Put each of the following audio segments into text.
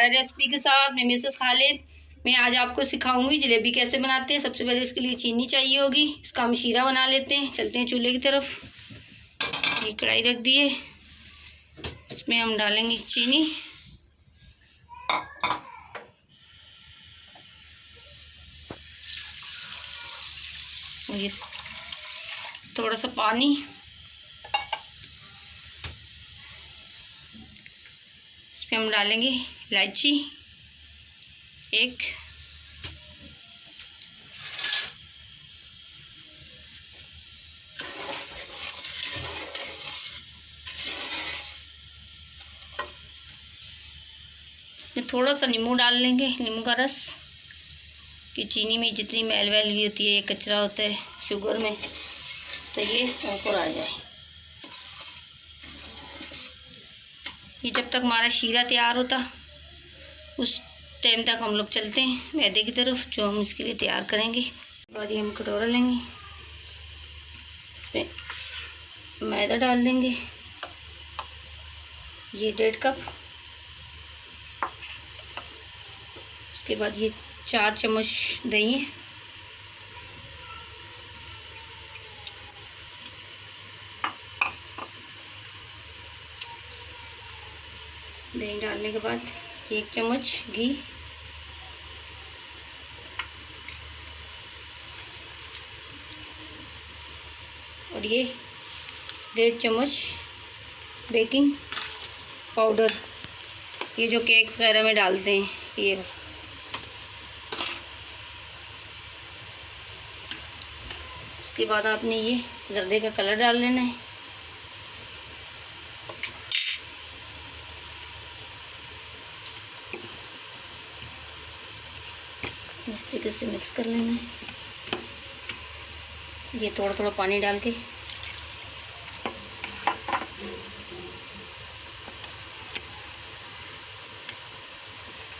दोबारा रेसिपी के साथ। मैं मिसेस खालिद। मैं आज आपको सिखाऊंगी जलेबी कैसे बनाते हैं। सबसे पहले इसके लिए चीनी चाहिए होगी, इसका हम शीरा बना लेते हैं। चलते हैं चूल्हे की तरफ। ये कढ़ाई रख दिए, इसमें हम डालेंगे चीनी। और ये थोड़ा सा पानी, इसमें हम डालेंगे इलायची एक, इसमें थोड़ा सा नींबू डाल लेंगे, नींबू का रस, कि चीनी में जितनी मैल वैल भी होती है, ये कचरा होता है शुगर में, तो ये ऊपर आ जाए। ये जब तक हमारा शीरा तैयार होता उस टाइम तक हम लोग चलते हैं मैदे की तरफ, जो हम इसके लिए तैयार करेंगे। बाद ये हम कटोरा लेंगे, इसमें मैदा डाल देंगे, ये 1.5 कप। उसके बाद ये 4 चम्मच दही है, दही डालने के बाद 1 चम्मच घी, और ये 1.5 चम्मच बेकिंग पाउडर, ये जो केक वगैरह में डालते हैं ये। उसके बाद आपने ये जर्दे का कलर डाल लेना है। इस तरीके से मिक्स कर लेना है, ये थोड़ा थोड़ा पानी डाल के।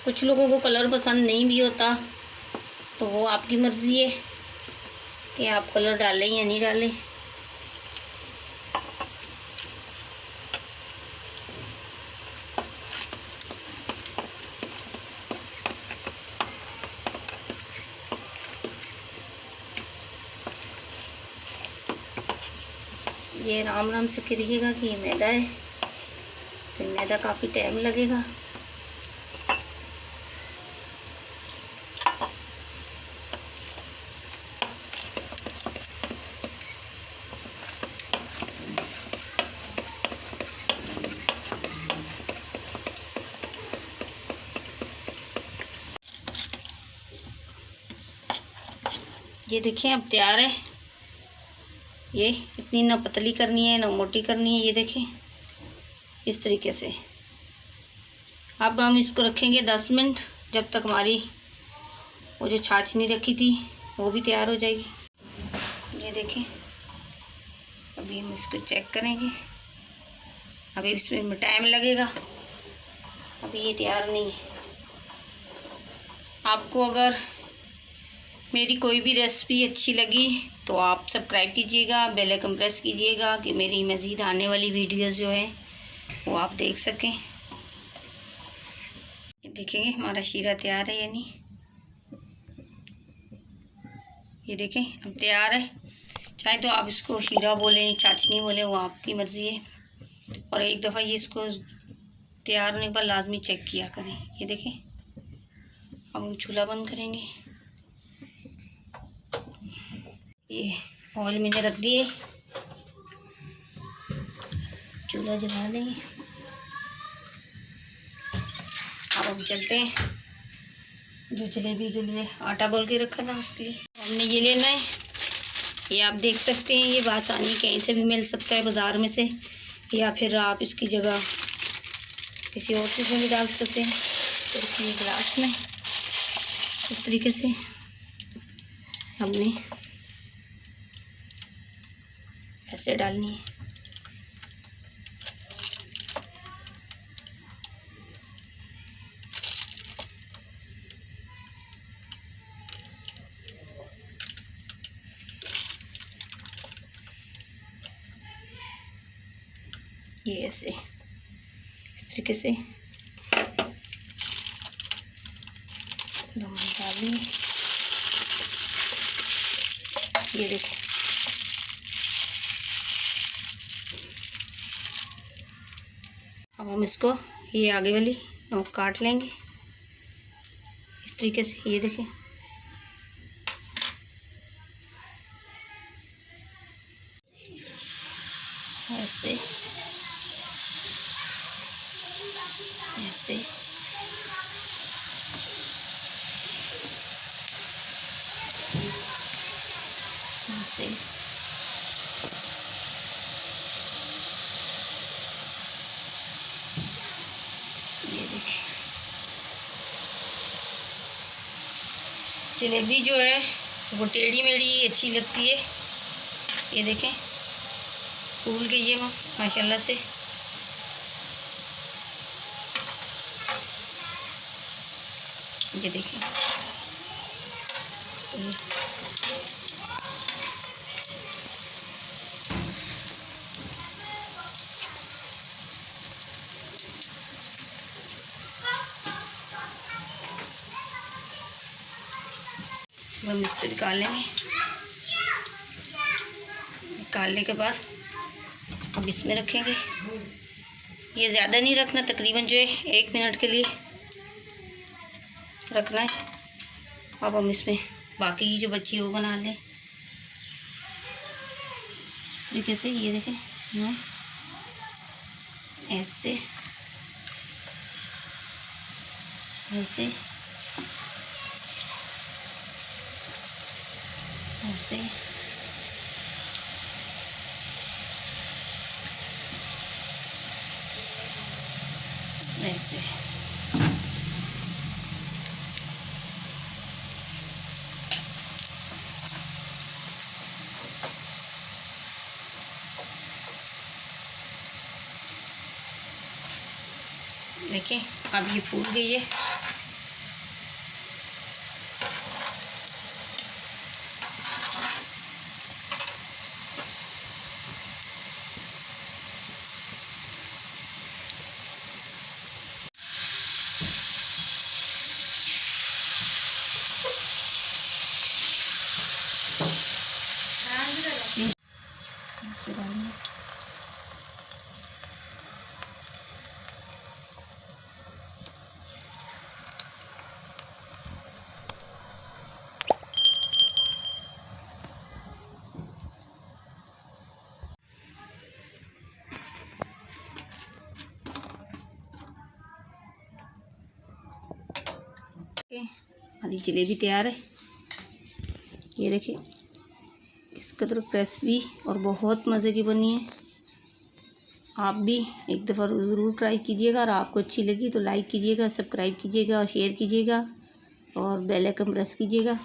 कुछ लोगों को कलर पसंद नहीं भी होता, तो वो आपकी मर्ज़ी है कि आप कलर डालें या नहीं डालें। ये आराम से करिएगा कि ये मैदा है, फिर मैदा काफ़ी टाइम लगेगा। ये देखिए अब तैयार है। ये इतनी ना पतली करनी है ना मोटी करनी है, ये देखें इस तरीके से। अब हम इसको रखेंगे 10 मिनट, जब तक हमारी वो जो छाछनी रखी थी वो भी तैयार हो जाएगी। ये देखें, अभी हम इसको चेक करेंगे। अभी इसमें टाइम लगेगा, अभी ये तैयार नहीं है। आपको अगर मेरी कोई भी रेसिपी अच्छी लगी तो आप सब्सक्राइब कीजिएगा, बेल आइकन प्रेस कीजिएगा कि मेरी मज़ीद आने वाली वीडियोस जो हैं वो आप देख सकें। ये देखेंगे हमारा शीरा तैयार है, यानी ये देखें अब तैयार है। चाहे तो आप इसको शीरा बोलें, चाशनी बोलें, वो आपकी मर्ज़ी है। और एक दफ़ा ये इसको तैयार होने पर लाजमी चेक किया करें। ये देखें, अब हम चूल्हा बंद करेंगे। ये ऑयल मैंने रख दिए, चूल्हा जला देंगे। अब हम चलते हैं, जो जलेबी के लिए आटा गोल के रखा था उसके लिए हमने ये लेना है। ये आप देख सकते हैं, ये आसानी कहीं से भी मिल सकता है बाज़ार में से, या फिर आप इसकी जगह किसी और चीज़ में भी डाल सकते हैं। तो इसमें गिलास में इस तरीके से हमने ऐसे डालनी है। ये ऐसे इस तरीके से ली। ये देखो, अब हम इसको ये आगे वाली हम काट लेंगे इस तरीके से। ये देखें, ऐसे ऐसे ऐसे ये देखिए, जलेबी जो है वो टेढ़ी मेढ़ी अच्छी लगती है। ये देखें, फूल गई है माशाल्लाह से। ये देखें, हम इसको निकाल लेंगे। निकालने के बाद अब इसमें रखेंगे। ये ज़्यादा नहीं रखना, तकरीबन जो है 1 मिनट के लिए रखना है। अब हम इसमें बाकी की जो बची है वो बना लें तरीके से। ये देखें, ऐसे ऐसे ऐसे ऐसे देखिए, अब ये फूल गई है। हमारी जलेबी तैयार है। ये देखिए, इस कदर क्रिस्पी और बहुत मज़े की बनी है। आप भी एक दफ़ा ज़रूर ट्राई कीजिएगा, और आपको अच्छी लगी तो लाइक कीजिएगा, सब्सक्राइब कीजिएगा और शेयर कीजिएगा, और बेल आइकन प्रेस कीजिएगा।